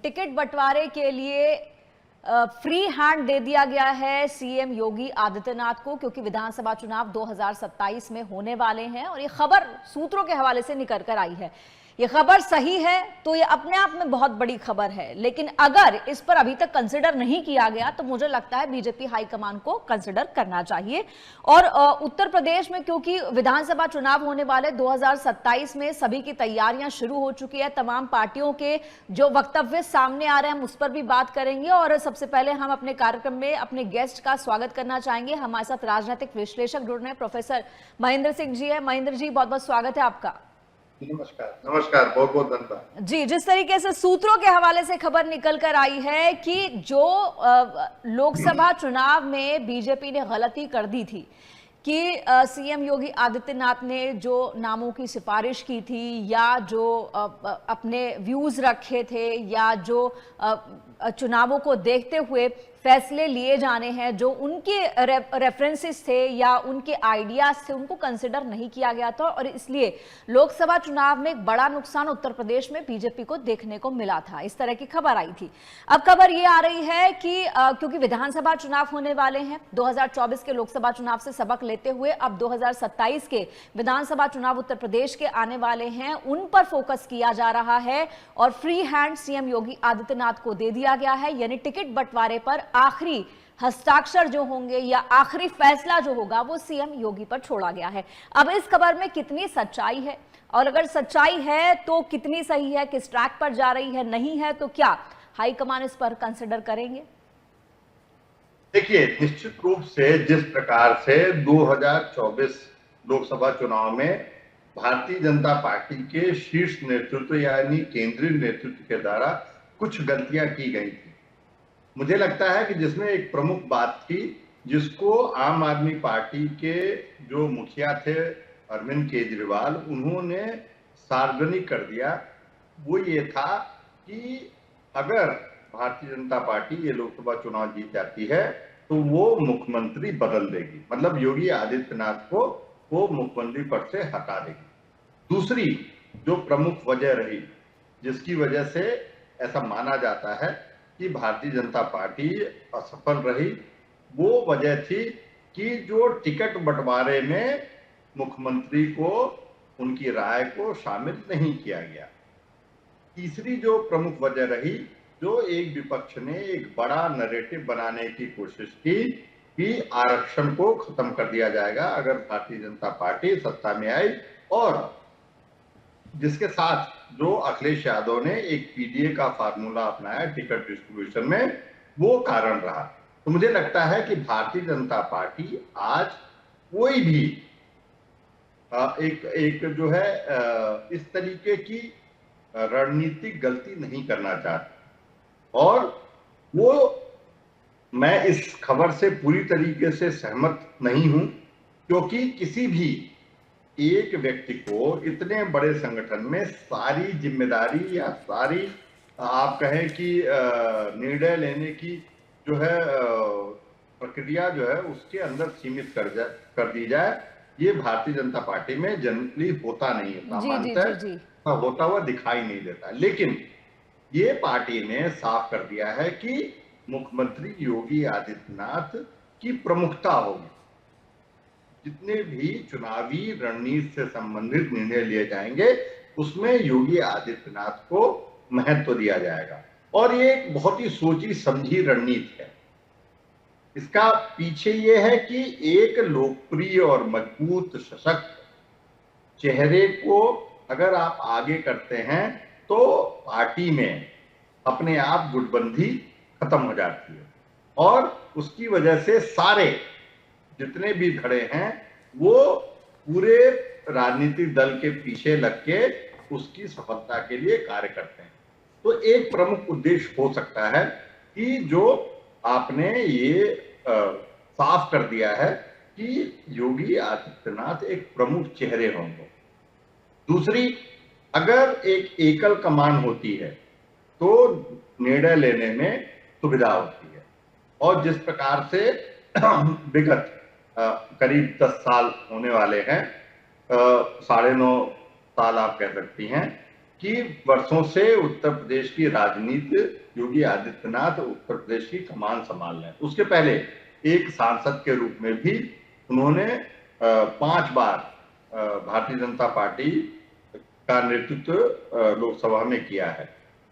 Ticket बंटवारे के लिए फ्री हैंड दे दिया गया है सीएम योगी आदित्यनाथ को, क्योंकि विधानसभा चुनाव 2027 में होने वाले हैं और ये खबर सूत्रों के हवाले से निकल कर आई है। ये खबर सही है तो ये अपने आप में बहुत बड़ी खबर है, लेकिन अगर इस पर अभी तक कंसिडर नहीं किया गया तो मुझे लगता है बीजेपी हाईकमान को कंसिडर करना चाहिए। और उत्तर प्रदेश में क्योंकि विधानसभा चुनाव होने वाले 2027 में सभी की तैयारियां शुरू हो चुकी है, तमाम पार्टियों के जो वक्तव्य सामने आ रहे हैं हम उस पर भी बात करेंगे। और सबसे पहले हम अपने कार्यक्रम में अपने गेस्ट का स्वागत करना चाहेंगे। हमारे साथ राजनीतिक विश्लेषक जुड़ रहे हैं, प्रोफेसर महेंद्र सिंह जी है। महेंद्र जी, बहुत बहुत स्वागत है आपका। नमस्कार। नमस्कार, बहुत बहुत धन्यवाद। जी, जिस तरीके से सूत्रों के हवाले से खबर निकल कर आई है कि जो लोकसभा चुनाव में बीजेपी ने गलती कर दी थी कि सीएम योगी आदित्यनाथ ने जो नामों की सिफारिश की थी या जो अपने व्यूज रखे थे या जो चुनावों को देखते हुए फैसले लिए जाने हैं, जो उनके रेफरेंसेस थे या उनके आइडियाज थे, उनको कंसिडर नहीं किया गया था और इसलिए लोकसभा चुनाव में एक बड़ा नुकसान उत्तर प्रदेश में बीजेपी को देखने को मिला था। इस तरह की खबर आई थी। अब खबर ये आ रही है कि क्योंकि विधानसभा चुनाव होने वाले हैं, 2024 के लोकसभा चुनाव से सबक लेते हुए अब 2027 के विधानसभा चुनाव उत्तर प्रदेश के आने वाले हैं, उन पर फोकस किया जा रहा है और free hand CM Yogi Adityanath को दे दिया गया है। यानी टिकट बंटवारे पर आखिरी हस्ताक्षर जो होंगे या आखिरी फैसला जो होगा वो सीएम योगी पर छोड़ा गया है। अब इस खबर में कितनी सच्चाई है और अगर सच्चाई है तो कितनी सही है, किस ट्रैक पर जा रही है, नहीं है तो क्या हाईकमान इस पर कंसिडर करेंगे? देखिए, निश्चित रूप से जिस प्रकार से 2024 लोकसभा चुनाव में भारतीय जनता पार्टी के शीर्ष नेतृत्व यानी केंद्रीय नेतृत्व के द्वारा कुछ गलतियां की गई थी, मुझे लगता है कि जिसमें एक प्रमुख बात थी जिसको आम आदमी पार्टी के जो मुखिया थे अरविंद केजरीवाल, उन्होंने सार्वजनिक कर दिया, वो ये था कि अगर भारतीय जनता पार्टी ये लोकसभा चुनाव जीत जाती है तो वो मुख्यमंत्री बदल देगी, मतलब योगी आदित्यनाथ को वो मुख्यमंत्री पद से हटा देगी। दूसरी जो प्रमुख वजह रही जिसकी वजह से ऐसा माना जाता है कि भारतीय जनता पार्टी असफल रही, वो वजह थी कि जो टिकट बंटवारे में मुख्यमंत्री को उनकी राय को शामिल नहीं किया गया। तीसरी जो प्रमुख वजह रही, जो एक विपक्ष ने एक बड़ा नैरेटिव बनाने की कोशिश की कि आरक्षण को खत्म कर दिया जाएगा अगर भारतीय जनता पार्टी सत्ता में आई, और जिसके साथ जो अखिलेश यादव ने एक पीडीए का फार्मूला अपनाया टिकट डिस्ट्रीब्यूशन में, वो कारण रहा। तो मुझे लगता है कि भारतीय जनता पार्टी आज कोई भी एक जो है इस तरीके की रणनीतिक गलती नहीं करना चाहती, और वो मैं इस खबर से पूरी तरीके से सहमत नहीं हूं, क्योंकि किसी भी एक व्यक्ति को इतने बड़े संगठन में सारी जिम्मेदारी या सारी आप कहें कि निर्णय लेने की जो है प्रक्रिया जो है उसके अंदर सीमित कर दी जाए, ये भारतीय जनता पार्टी में जनरली होता नहीं है, सामान्यतः होता हुआ दिखाई नहीं देता। लेकिन ये पार्टी ने साफ कर दिया है कि मुख्यमंत्री योगी आदित्यनाथ की प्रमुखता होगी, जितने भी चुनावी रणनीति से संबंधित निर्णय लिए जाएंगे उसमें योगी आदित्यनाथ को महत्व दिया जाएगा, और ये एक बहुत ही सोची समझी रणनीति है। इसका पीछे ये है कि एक लोकप्रिय और मजबूत सशक्त चेहरे को अगर आप आगे करते हैं तो पार्टी में अपने आप गुटबंदी खत्म हो जाती है, और उसकी वजह से सारे जितने भी खड़े हैं वो पूरे राजनीतिक दल के पीछे लग के उसकी सफलता के लिए कार्य करते हैं। तो एक प्रमुख उद्देश्य हो सकता है कि जो आपने ये साफ कर दिया है कि योगी आदित्यनाथ एक प्रमुख चेहरे होंगे। दूसरी, अगर एक एकल कमान होती है तो निर्णय लेने में सुविधा होती है, और जिस प्रकार से विगत करीब 10 साल होने वाले हैं, 9.5 साल आप कह सकती हैं, कि वर्षों से उत्तर प्रदेश की राजनीति योगी आदित्यनाथ उत्तर प्रदेश की कमान संभाल रहे हैं। उसके पहले एक सांसद के रूप में भी उन्होंने 5 बार भारतीय जनता पार्टी का नेतृत्व लोकसभा में किया है।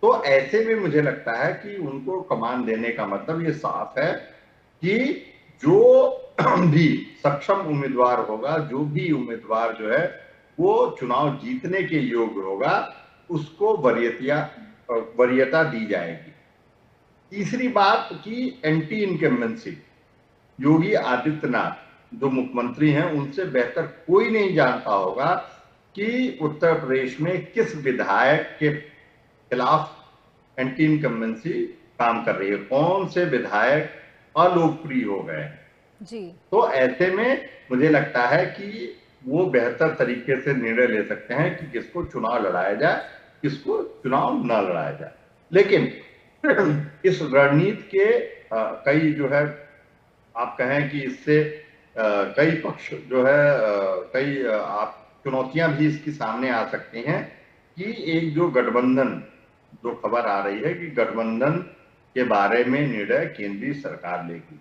तो ऐसे में मुझे लगता है कि उनको कमान देने का मतलब ये साफ है कि जो भी सक्षम उम्मीदवार होगा, जो भी उम्मीदवार जो है वो चुनाव जीतने के योग्य होगा, उसको वरीयता दी जाएगी। तीसरी बात कि एंटी इनकम्बेंसी, योगी आदित्यनाथ जो मुख्यमंत्री हैं उनसे बेहतर कोई नहीं जानता होगा कि उत्तर प्रदेश में किस विधायक के खिलाफ एंटी इनकम्बेंसी काम कर रही है, कौन से विधायक अलोकप्रिय हो गए हैं जी। तो ऐसे में मुझे लगता है कि वो बेहतर तरीके से निर्णय ले सकते हैं कि किसको चुनाव लड़ाया जाए, किसको चुनाव न लड़ाया जाए। लेकिन इस रणनीति के कई जो है आप कहें कि इससे कई पक्ष जो है कई आप चुनौतियां भी इसकी सामने आ सकती हैं कि एक जो गठबंधन जो खबर आ रही है कि गठबंधन के बारे में निर्णय केंद्रीय सरकार लेगी,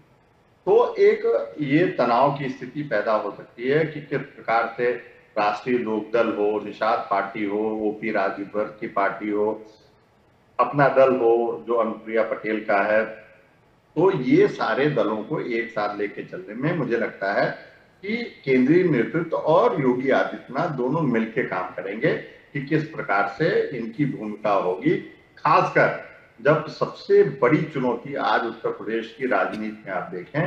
तो एक ये तनाव की स्थिति पैदा हो सकती है कि किस प्रकार से राष्ट्रीय लोकदल हो, निषाद पार्टी हो, ओपी राजभर की पार्टी हो, अपना दल हो जो अनुप्रिया पटेल का है, तो ये सारे दलों को एक साथ लेके चलने में मुझे लगता है कि केंद्रीय नेतृत्व और योगी आदित्यनाथ दोनों मिलकर काम करेंगे कि किस प्रकार से इनकी भूमिका होगी। खासकर जब सबसे बड़ी चुनौती आज उत्तर प्रदेश की राजनीति में आप देखें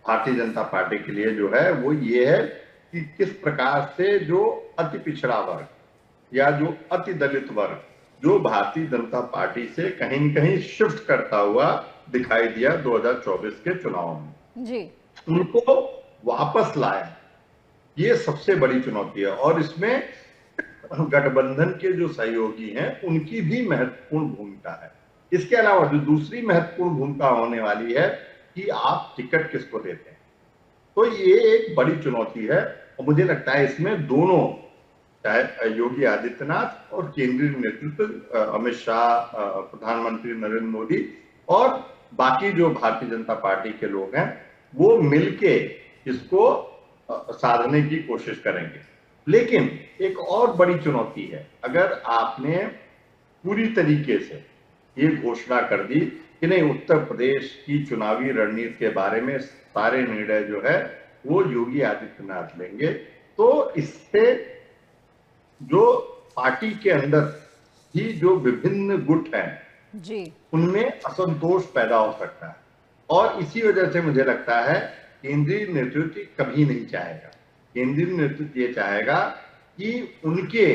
भारतीय जनता पार्टी के लिए जो है वो ये है कि किस प्रकार से जो अति पिछड़ा वर्ग या जो अति दलित वर्ग जो भारतीय जनता पार्टी से कहीं न कहीं शिफ्ट करता हुआ दिखाई दिया 2024 के चुनाव में जी, उनको वापस लाया, ये सबसे बड़ी चुनौती है। और इसमें गठबंधन के जो सहयोगी हैं उनकी भी महत्वपूर्ण भूमिका है। इसके अलावा जो दूसरी महत्वपूर्ण भूमिका होने वाली है कि आप टिकट किसको देते हैं, तो ये एक बड़ी चुनौती है। और मुझे लगता है इसमें दोनों, चाहे योगी आदित्यनाथ और केंद्रीय नेतृत्व अमित शाह, प्रधानमंत्री नरेंद्र मोदी और बाकी जो भारतीय जनता पार्टी के लोग हैं, वो मिलके इसको साधने की कोशिश करेंगे। लेकिन एक और बड़ी चुनौती है, अगर आपने पूरी तरीके से ये घोषणा कर दी कि नहीं उत्तर प्रदेश की चुनावी रणनीति के बारे में सारे निर्णय जो है वो योगी आदित्यनाथ लेंगे, तो इससे जो पार्टी के अंदर ही जो विभिन्न गुट हैं जी, उनमें असंतोष पैदा हो सकता है। और इसी वजह से मुझे लगता है केंद्रीय नेतृत्व कभी नहीं चाहेगा, केंद्रीय नेतृत्व ये चाहेगा कि उनके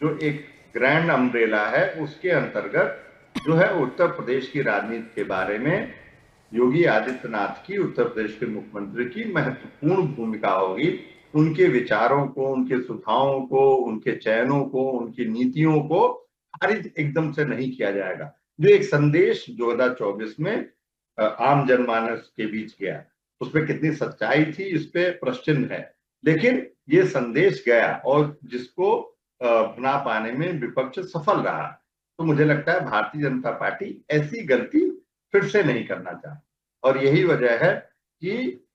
जो एक ग्रैंड अम्ब्रेला है उसके अंतर्गत जो है उत्तर प्रदेश की राजनीति के बारे में योगी आदित्यनाथ की, उत्तर प्रदेश के मुख्यमंत्री की महत्वपूर्ण भूमिका होगी। उनके विचारों को, उनके सुझावों को, उनके चयनों को, उनकी नीतियों को खारिज एकदम से नहीं किया जाएगा। जो एक संदेश 2024 में आम जनमानस के बीच गया, उसमें कितनी सच्चाई थी इस पे प्रश्न है, लेकिन ये संदेश गया और जिसको बना पाने में विपक्ष सफल रहा। तो मुझे लगता है भारतीय जनता पार्टी ऐसी गलती फिर से नहीं करना चाहती, और यही वजह है कि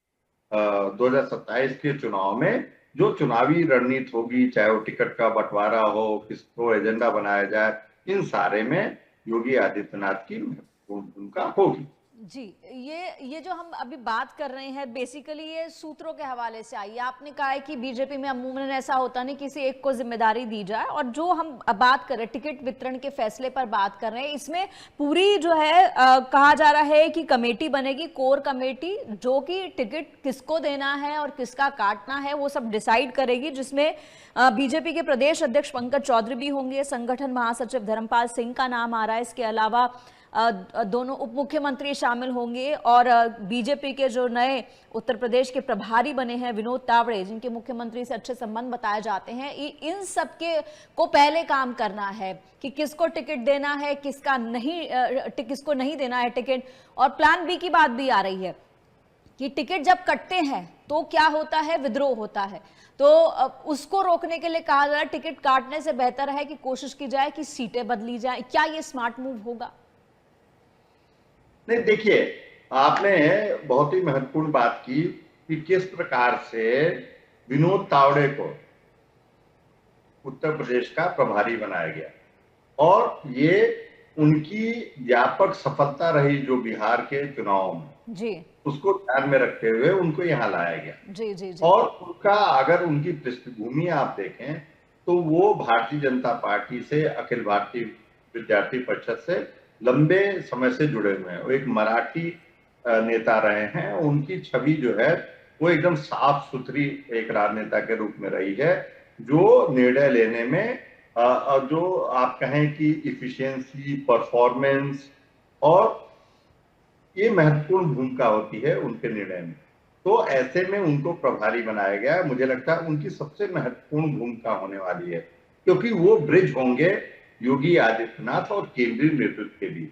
2027 के चुनाव में जो चुनावी रणनीति होगी, चाहे वो टिकट का बंटवारा हो, किसको एजेंडा बनाया जाए, इन सारे में योगी आदित्यनाथ की महत्वपूर्ण भूमिका होगी। जी, ये जो हम अभी बात कर रहे हैं बेसिकली ये सूत्रों के हवाले से आई है। आपने कहा है कि बीजेपी में अमूमन ऐसा होता नहीं, किसी एक को जिम्मेदारी दी जाए, और जो हम बात कर रहे हैं टिकट वितरण के फैसले पर बात कर रहे हैं, इसमें पूरी जो है कहा जा रहा है कि कमेटी बनेगी, कोर कमेटी, जो कि टिकट किसको देना है और किसका काटना है वो सब डिसाइड करेगी, जिसमें बीजेपी के प्रदेश अध्यक्ष पंकज चौधरी भी होंगे, संगठन महासचिव धर्मपाल सिंह का नाम आ रहा है, इसके अलावा दोनों उप मुख्यमंत्री शामिल होंगे, और बीजेपी के जो नए उत्तर प्रदेश के प्रभारी बने हैं विनोद तावड़े, जिनके मुख्यमंत्री से अच्छे संबंध बताए जाते हैं, इन सबके को पहले काम करना है कि किसको टिकट देना है, किसको नहीं देना है टिकट। और प्लान बी की बात भी आ रही है कि टिकट जब कटते हैं तो क्या होता है, विद्रोह होता है। तो उसको रोकने के लिए कहा जा रहा है टिकट काटने से बेहतर है कि कोशिश की जाए कि सीटें बदली जाए। क्या ये स्मार्ट मूव होगा? नहीं, देखिए, आपने बहुत ही महत्वपूर्ण बात की कि किस प्रकार से विनोद तावड़े को उत्तर प्रदेश का प्रभारी बनाया गया, और ये उनकी व्यापक सफलता रही जो बिहार के चुनाव में, जी उसको ध्यान में रखते हुए उनको यहाँ लाया गया। जी जी जी। और उनका अगर उनकी पृष्ठभूमि आप देखें तो वो भारतीय जनता पार्टी से, अखिल भारतीय विद्यार्थी परिषद से लंबे समय से जुड़े हुए हैं। वो एक मराठी नेता रहे हैं। उनकी छवि जो है वो एकदम साफ सुथरी एक राजनेता के रूप में रही है, जो निर्णय लेने में जो आप कहें कि इफिशियंसी, परफॉर्मेंस, और ये महत्वपूर्ण भूमिका होती है उनके निर्णय में। तो ऐसे में उनको प्रभारी बनाया गया। मुझे लगता है उनकी सबसे महत्वपूर्ण भूमिका होने वाली है, क्योंकि वो ब्रिज होंगे योगी आदित्यनाथ और केंद्रीय नेतृत्व के बीच।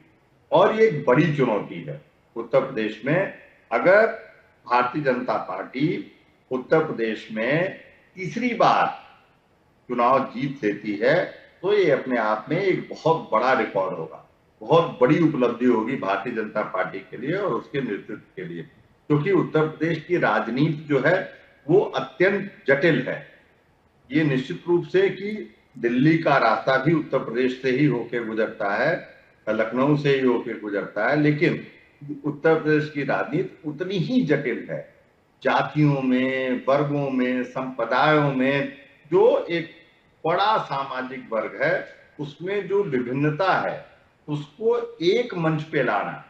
और ये एक बड़ी चुनौती है उत्तर प्रदेश में। अगर भारतीय जनता पार्टी उत्तर प्रदेश में तीसरी बार चुनाव जीत लेती है तो ये अपने आप में एक बहुत बड़ा रिकॉर्ड होगा, बहुत बड़ी उपलब्धि होगी भारतीय जनता पार्टी के लिए और उसके नेतृत्व के लिए। क्योंकि उत्तर प्रदेश की राजनीति जो है वो अत्यंत जटिल है। ये निश्चित रूप से कि दिल्ली का रास्ता भी उत्तर प्रदेश से ही होकर गुजरता है, लखनऊ से ही होकर गुजरता है, लेकिन उत्तर प्रदेश की राजनीति उतनी ही जटिल है। जातियों में, वर्गों में, संप्रदायों में जो एक बड़ा सामाजिक वर्ग है, उसमें जो विभिन्नता है उसको एक मंच पे लाना,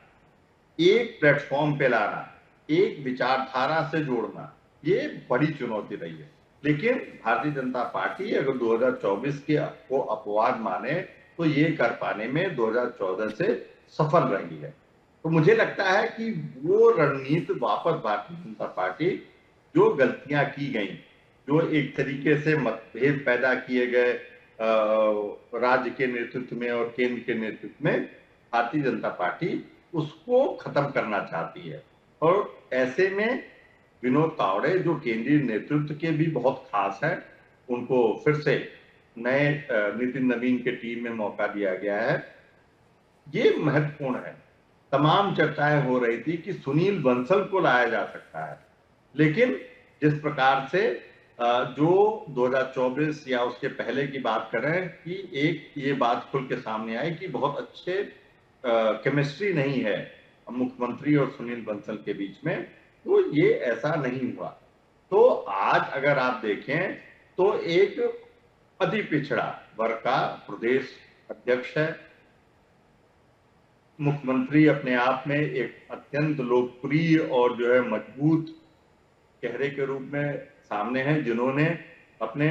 एक प्लेटफॉर्म पे लाना, एक विचारधारा से जोड़ना, ये बड़ी चुनौती रही है। लेकिन भारतीय जनता पार्टी अगर 2024 के को अपवाद माने तो ये कर पाने में 2014 से सफल रही है। तो मुझे लगता है कि वो रणनीति वापस भारतीय जनता पार्टी, जो गलतियां की गई, जो एक तरीके से मतभेद पैदा किए गए राज्य के नेतृत्व में और केंद्र के नेतृत्व में, भारतीय जनता पार्टी उसको खत्म करना चाहती है। और ऐसे में विनोद तावड़े, जो केंद्रीय नेतृत्व के भी बहुत खास है, उनको फिर से नए नितिन नवीन के टीम में मौका दिया गया है। ये महत्वपूर्ण है। तमाम चर्चाएं हो रही थी कि सुनील बंसल को लाया जा सकता है, लेकिन जिस प्रकार से जो 2024 या उसके पहले की बात करें कि एक ये बात खुल के सामने आई कि बहुत अच्छे केमिस्ट्री नहीं है मुख्यमंत्री और सुनील बंसल के बीच में, तो ये ऐसा नहीं हुआ। तो आज अगर आप देखें तो एक अति पिछड़ा वर्ग का प्रदेश अध्यक्ष है, मुख्यमंत्री अपने आप में एक अत्यंत लोकप्रिय और जो है मजबूत चेहरे के रूप में सामने हैं, जिन्होंने अपने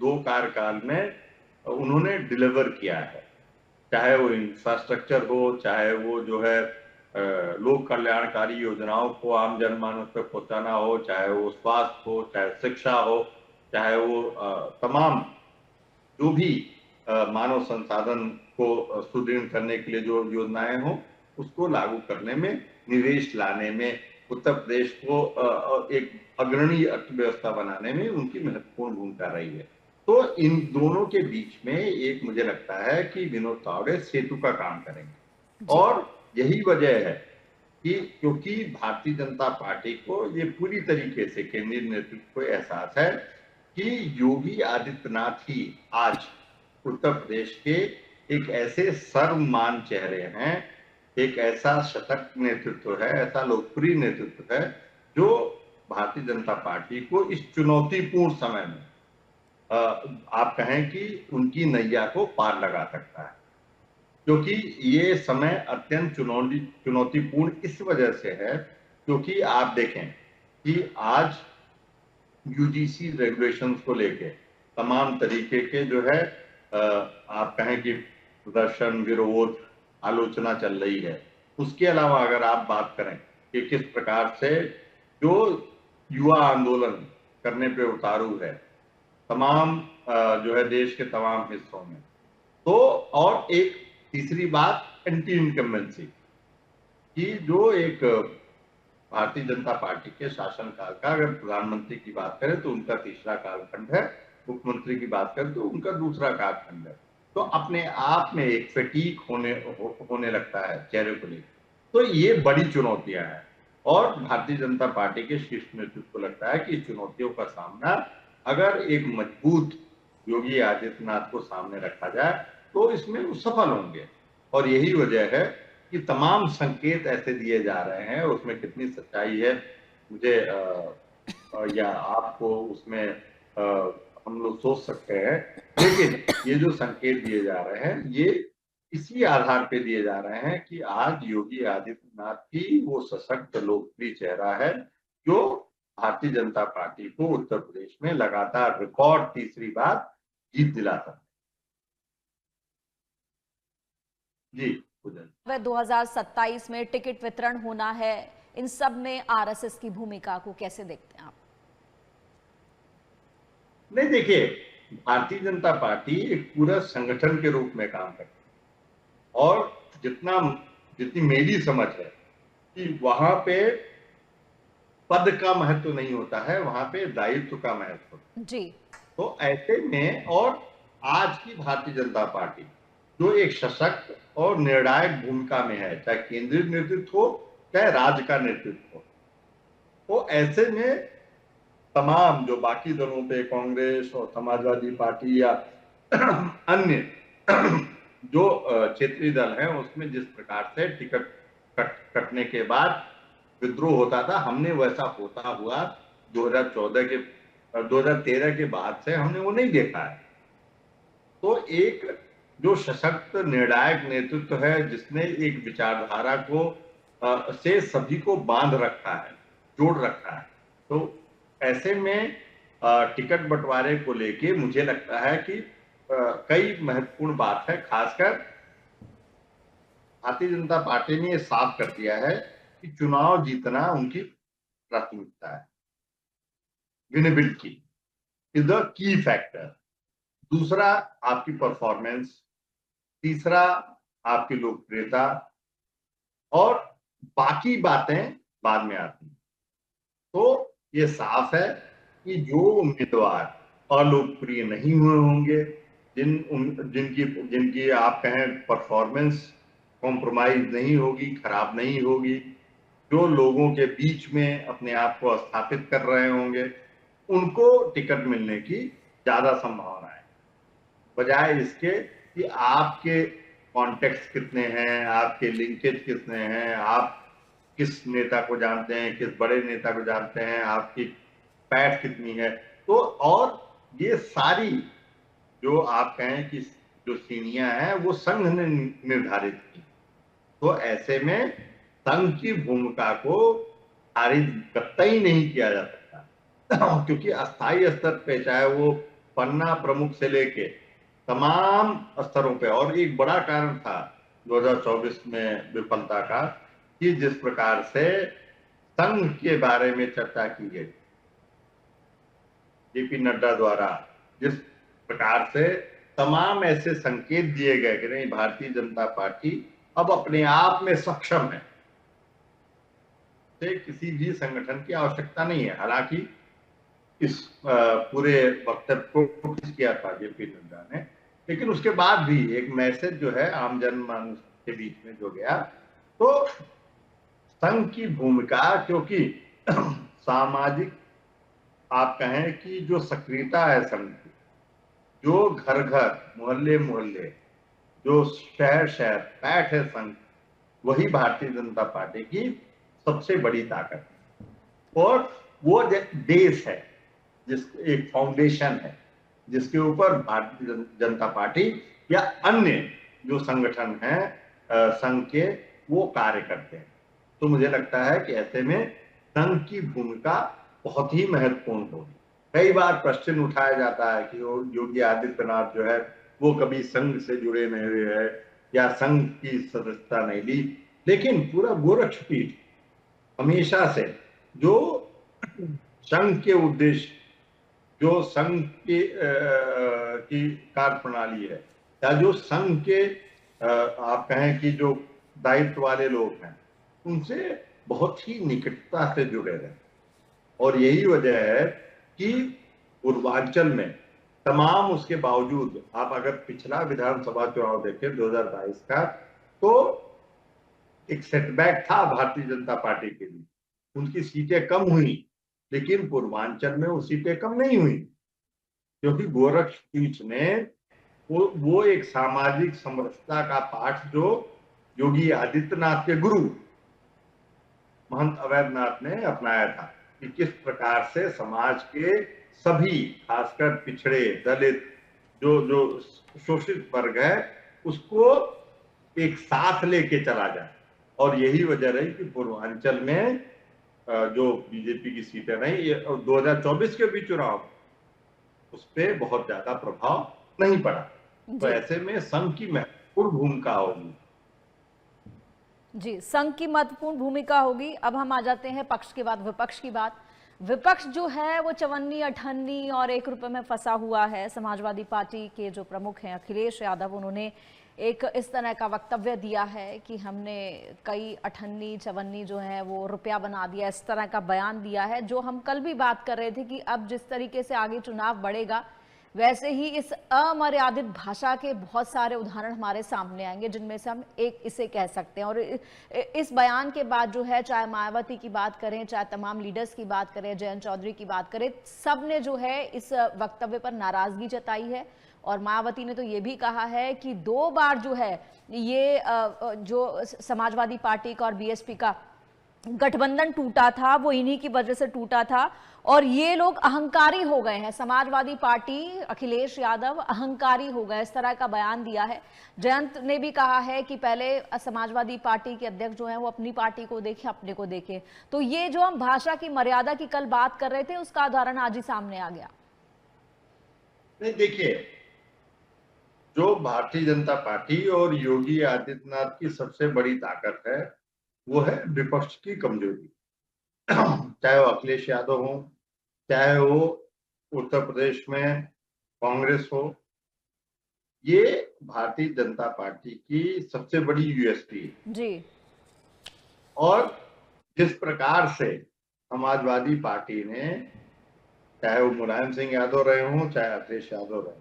2 कार्यकाल में उन्होंने डिलीवर किया है, चाहे वो इंफ्रास्ट्रक्चर हो, चाहे वो जो है लोक कल्याणकारी योजनाओं को आम जनमानस तक पहुंचाना हो, चाहे वो स्वास्थ्य हो, चाहे शिक्षा हो, चाहे वो तमाम जो भी मानव संसाधन को सुदृढ़ करने के लिए जो योजनाएं हो, उसको लागू करने में, निवेश लाने में, उत्तर प्रदेश को एक अग्रणी अर्थव्यवस्था बनाने में उनकी महत्वपूर्ण भूमिका रही है। तो इन दोनों के बीच में एक मुझे लगता है कि विनोद तावड़े सेतु का काम करेंगे। और यही वजह है कि क्योंकि भारतीय जनता पार्टी को ये पूरी तरीके से केंद्रीय नेतृत्व को एहसास है कि योगी आदित्यनाथ ही आज उत्तर प्रदेश के एक ऐसे सर्वमान चेहरे हैं, एक ऐसा सशक्त नेतृत्व है, ऐसा लोकप्रिय नेतृत्व है, जो भारतीय जनता पार्टी को इस चुनौतीपूर्ण समय में आप कहें कि उनकी नैया को पार लगा सकता है। क्योंकि ये समय अत्यंत चुनौतीपूर्ण इस वजह से है क्योंकि आप देखें कि आज यूजीसी रेगुलेशंस को लेके तमाम तरीके के जो है आप कहें कि प्रदर्शन, विरोध, आलोचना चल रही है। उसके अलावा अगर आप बात करें कि किस प्रकार से जो युवा आंदोलन करने पे उतारू है तमाम जो है देश के तमाम हिस्सों में, तो और एक तीसरी बात एंटी इनकम्बेंसी की जो एक भारतीय जनता पार्टी के शासनकाल का अगर प्रधानमंत्री की बात करें तो उनका तीसरा कालखंड है, मुख्यमंत्री की बात करें तो उनका दूसरा कालखंड है। तो अपने आप में एक फटीक होने लगता है चेहरे को लेकर। तो ये बड़ी चुनौतियां हैं और भारतीय जनता पार्टी के शीर्ष नेतृत्व को लगता है कि इस चुनौतियों का सामना अगर एक मजबूत योगी आदित्यनाथ को सामने रखा जाए तो इसमें वो सफल होंगे। और यही वजह है कि तमाम संकेत ऐसे दिए जा रहे हैं, उसमें कितनी सच्चाई है मुझे या आपको उसमें हम लोग सोच सकते हैं, लेकिन ये जो संकेत दिए जा रहे हैं ये इसी आधार पे दिए जा रहे हैं कि आज योगी आदित्यनाथ की वो सशक्त लोकप्रिय चेहरा है जो भारतीय जनता पार्टी को उत्तर प्रदेश में लगातार रिकॉर्ड तीसरी बार जीत दिलाता है। जी 2027 में टिकट वितरण होना है, इन सब में आरएसएस की भूमिका को कैसे देखते हैं आप? नहीं, देखिए, भारतीय जनता पार्टी एक पूरा संगठन के रूप में काम करती है और जितनी मेरी समझ है कि वहां पे पद का महत्व नहीं होता है, वहां पे दायित्व का महत्व होता है। जी। तो ऐसे में और आज की भारतीय जनता पार्टी जो एक सशक्त और निर्णायक भूमिका में है, चाहे केंद्रीय नेतृत्व हो चाहे राज्य का नेतृत्व हो, तो ऐसे में तमाम जो बाकी दलों पे कांग्रेस और समाजवादी पार्टी या अन्य जो क्षेत्रीय दल हैं उसमें जिस प्रकार से टिकट कटने के बाद विद्रोह होता था, हमने वैसा होता हुआ 2013 के बाद से हमने वो नहीं देखा है। तो एक जो सशक्त निर्णायक नेतृत्व है जिसने एक विचारधारा को से सभी को बांध रखा है, जोड़ रखा है, तो ऐसे में टिकट बंटवारे को लेके मुझे लगता है कि कई महत्वपूर्ण बात है। खासकर भारतीय जनता पार्टी ने ये साफ कर दिया है कि चुनाव जीतना उनकी प्राथमिकता है। Winnability is the key factor. दूसरा आपकी परफॉर्मेंस, तीसरा आपकी लोकप्रियता और बाकी बातें बाद में आती हैं। तो ये साफ है कि जो उम्मीदवार अलोकप्रिय नहीं हुए होंगे, जिनकी आप कहें परफॉर्मेंस कॉम्प्रोमाइज नहीं होगी, खराब नहीं होगी, जो लोगों के बीच में अपने आप को स्थापित कर रहे होंगे, उनको टिकट मिलने की ज्यादा संभावना है, बजाय इसके कि आपके कॉन्टेक्ट कितने हैं, आपके लिंकेज कितने हैं, आप किस नेता को जानते हैं, किस बड़े नेता को जानते हैं, आपकी पैठ कितनी है। तो और ये सारी जो आप कहें कि जो सीढ़ियां हैं वो संघ ने निर्धारित की। तो ऐसे में संघ की भूमिका को खारिज कतई नहीं किया जा सकता क्योंकि अस्थायी स्तर पे चाहे वो पन्ना प्रमुख से लेके तमाम स्तरों पे, और एक बड़ा कारण था 2024 में विफलता का कि जिस प्रकार से संघ के बारे में चर्चा की गई जेपी नड्डा द्वारा, जिस प्रकार से तमाम ऐसे संकेत दिए गए कि नहीं भारतीय जनता पार्टी अब अपने आप में सक्षम है, से किसी भी संगठन की आवश्यकता नहीं है। हालांकि इस पूरे वक्तव्य को पेश किया था जेपी नड्डा ने, लेकिन उसके बाद भी एक मैसेज जो है आम जनमानस के बीच में जो गया, तो संघ की भूमिका, क्योंकि सामाजिक आप कहें कि जो सक्रियता है संघ की, जो घर घर मोहल्ले मोहल्ले, जो शहर शहर पैठ है संघ, वही भारतीय जनता पार्टी की सबसे बड़ी ताकत है। और वो बेस है, जिस एक फाउंडेशन है जिसके ऊपर भारतीय जनता पार्टी या अन्य जो संगठन हैं संघ के, वो कार्य करते हैं। तो मुझे लगता है कि ऐसे में संघ की भूमिका बहुत ही महत्वपूर्ण होगी। कई बार प्रश्न उठाया जाता है कि योगी आदित्यनाथ जो है वो कभी संघ से जुड़े नहीं हुए हैं या संघ की सदस्यता नहीं ली, लेकिन पूरा गोरक्षपीठ हमेशा से जो संघ के उद्देश्य, जो संघ की कार्य प्रणाली है या जो संघ के आप कहें कि जो दायित्व वाले लोग हैं, उनसे बहुत ही निकटता से जुड़े रहे। और यही वजह है कि पूर्वांचल में तमाम उसके बावजूद आप अगर पिछला विधानसभा चुनाव देखें 2022 का, तो एक सेटबैक था भारतीय जनता पार्टी के लिए। उनकी सीटें कम हुई, लेकिन पूर्वांचल में वो सीटें कम नहीं हुई, क्योंकि गोरक्षपीठ ने वो एक सामाजिक समरसता का पाठ जो योगी आदित्यनाथ के गुरु महंत अवैधनाथ ने अपनाया था, कि किस प्रकार से समाज के सभी, खासकर पिछड़े, दलित, जो जो शोषित वर्ग है, उसको एक साथ लेके चला जाए। और यही वजह रही कि पूर्वांचल में जो बीजेपी की सीटें रही, और 2024 के भी चुनाव उस पर बहुत ज्यादा प्रभाव नहीं पड़ा। तो ऐसे में संघ की महत्वपूर्ण भूमिका होगी। जी, संघ की महत्वपूर्ण भूमिका होगी। अब हम आ जाते हैं पक्ष के बाद विपक्ष की बात। विपक्ष जो है वो चवन्नी अठन्नी और 1 रुपए में फंसा हुआ है। समाजवादी पार्टी के जो प्रमुख हैं अखिलेश यादव, उन्होंने एक इस तरह का वक्तव्य दिया है कि हमने कई अठन्नी चवन्नी जो है वो रुपया बना दिया, इस तरह का बयान दिया है। जो हम कल भी बात कर रहे थे कि अब जिस तरीके से आगे चुनाव बढ़ेगा, वैसे ही इस अमर्यादित भाषा के बहुत सारे उदाहरण हमारे सामने आएंगे, जिनमें से हम एक इसे कह सकते हैं। और इस बयान के बाद जो है, चाहे मायावती की बात करें, चाहे तमाम लीडर्स की बात करें, जयंत चौधरी की बात करें, सब ने जो है इस वक्तव्य पर नाराजगी जताई है। और मायावती ने तो ये भी कहा है कि 2 बार जो है ये जो समाजवादी पार्टी का और बीएसपी का गठबंधन टूटा था, वो इन्हीं की वजह से टूटा था। और ये लोग अहंकारी हो गए हैं, समाजवादी पार्टी, अखिलेश यादव अहंकारी हो गए, इस तरह का बयान दिया है। जयंत ने भी कहा है कि पहले समाजवादी पार्टी के अध्यक्ष जो हैं वो अपनी पार्टी को देखें, अपने को देखें। तो ये जो हम भाषा की मर्यादा की कल बात कर रहे थे, उसका उदाहरण आज ही सामने आ गया। नहीं, देखिए, जो भारतीय जनता पार्टी और योगी आदित्यनाथ की सबसे बड़ी ताकत है, वो है विपक्ष की कमजोरी। चाहे वो अखिलेश यादव हो, चाहे वो उत्तर प्रदेश में कांग्रेस हो, ये भारतीय जनता पार्टी की सबसे बड़ी यूएसपी है। जी। और जिस प्रकार से समाजवादी पार्टी ने, चाहे वो मुलायम सिंह यादव रहे हों, चाहे अखिलेश यादव रहे,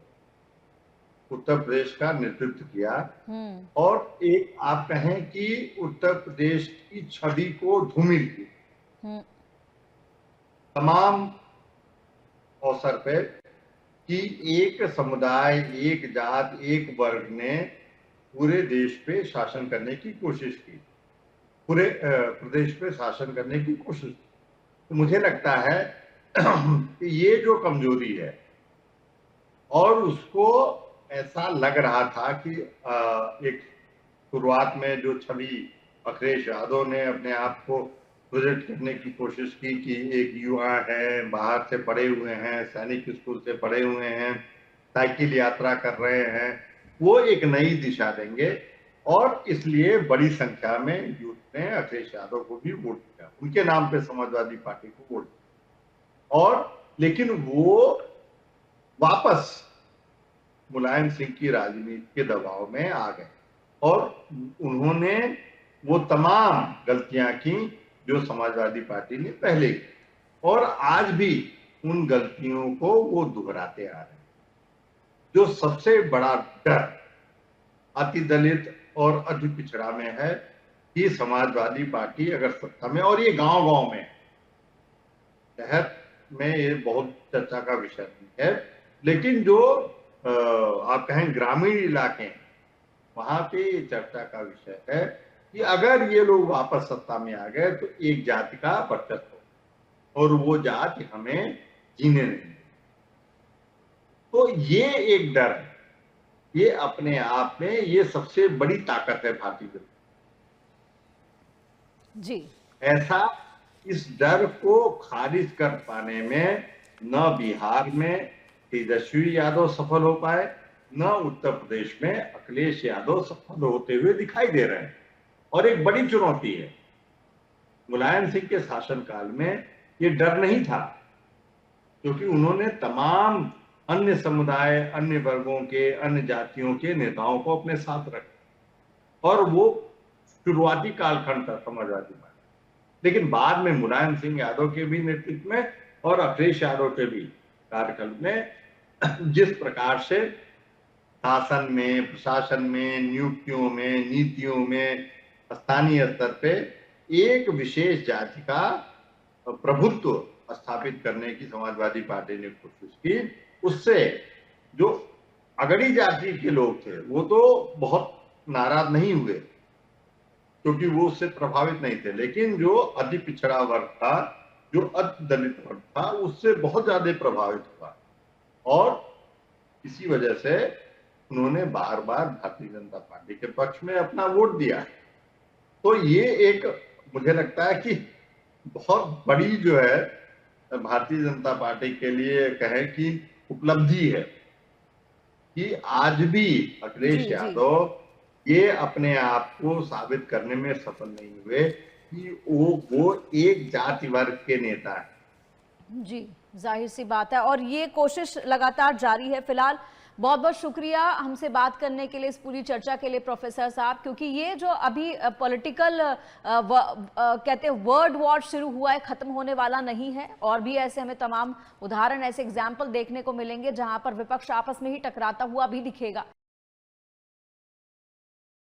उत्तर प्रदेश का नेतृत्व किया, और एक आप कहें कि उत्तर प्रदेश की छवि को धूमिल की, तमाम अवसर पे, कि एक समुदाय, एक जात, एक वर्ग ने पूरे देश पे शासन करने की कोशिश की, पूरे प्रदेश पे शासन करने की कोशिश की। तो मुझे लगता है कि ये जो कमजोरी है, और उसको ऐसा लग रहा था कि एक शुरुआत में जो छवि अखिलेश यादव ने अपने आप को प्रोजेक्ट करने की कोशिश की कि एक युवा है, बाहर से पढ़े हुए हैं, सैनिक स्कूल से पढ़े हुए हैं, साइकिल यात्रा कर रहे हैं, वो एक नई दिशा देंगे। और इसलिए बड़ी संख्या में यूथ ने अखिलेश यादव को भी वोट दिया, उनके नाम पे समाजवादी पार्टी को वोट दिया। और लेकिन वो वापस मुलायम सिंह की राजनीति के दबाव में आ गए, और उन्होंने वो तमाम गलतियां की जो समाजवादी पार्टी ने पहले की, और आज भी उन गलतियों को वो दोहराते आ रहे हैं। जो सबसे बड़ा डर अति दलित और अति पिछड़ा में है कि समाजवादी पार्टी अगर सत्ता में, और ये गांव-गांव में, शहर में ये बहुत चर्चा का विषय नहीं है, लेकिन जो आप कहें ग्रामीण इलाके, वहां पे चर्चा का विषय है कि अगर ये लोग वापस सत्ता में आ गए तो एक जाति का वर्चस्व हो, और वो जाति हमें जीने नहीं। तो ये एक डर है, ये अपने आप में ये सबसे बड़ी ताकत है भारतीय जनता जी। ऐसा इस डर को खारिज कर पाने में न बिहार में तेजस्वी यादव सफल हो पाए, न उत्तर प्रदेश में अखिलेश यादव सफल होते हुए दिखाई दे रहे हैं। और एक बड़ी चुनौती है, मुलायम सिंह के शासनकाल में ये डर नहीं था, क्योंकि उन्होंने तमाम अन्य समुदाय, अन्य वर्गों के, अन्य जातियों के नेताओं को अपने साथ रखा, और वो शुरुआती कालखंड था समाजवादी पार्टी। लेकिन बाद में मुलायम सिंह यादव के भी नेतृत्व में और अखिलेश यादव के भी कार्यकाल में जिस प्रकार से शासन में, प्रशासन में, नियुक्तियों में, नीतियों में, स्थानीय स्तर पे एक विशेष जाति का प्रभुत्व स्थापित करने की समाजवादी पार्टी ने कोशिश की, उससे जो अगड़ी जाति के लोग थे वो तो बहुत नाराज नहीं हुए क्योंकि वो उससे प्रभावित नहीं थे, लेकिन जो अति पिछड़ा वर्ग था, जो अति दलित वर्ग था, उससे बहुत ज्यादा प्रभावित हुआ और इसी वजह से उन्होंने बार बार भारतीय जनता पार्टी के पक्ष में अपना वोट दिया। तो ये एक मुझे लगता है कि बहुत बड़ी जो है भारतीय जनता पार्टी के लिए कहें कि उपलब्धि है कि आज भी अखिलेश यादव ये अपने आप को साबित करने में सफल नहीं हुए कि वो एक जाति वर्ग के नेता है। जी, जाहिर सी बात है और ये कोशिश लगातार जारी है। फिलहाल बहुत बहुत शुक्रिया हमसे बात करने के लिए, इस पूरी चर्चा के लिए प्रोफेसर साहब, क्योंकि ये जो अभी पॉलिटिकल कहते हैं वर्ड वॉर शुरू हुआ है, खत्म होने वाला नहीं है और भी ऐसे हमें तमाम उदाहरण, ऐसे एग्जाम्पल देखने को मिलेंगे जहां पर विपक्ष आपस में ही टकराता हुआ भी दिखेगा।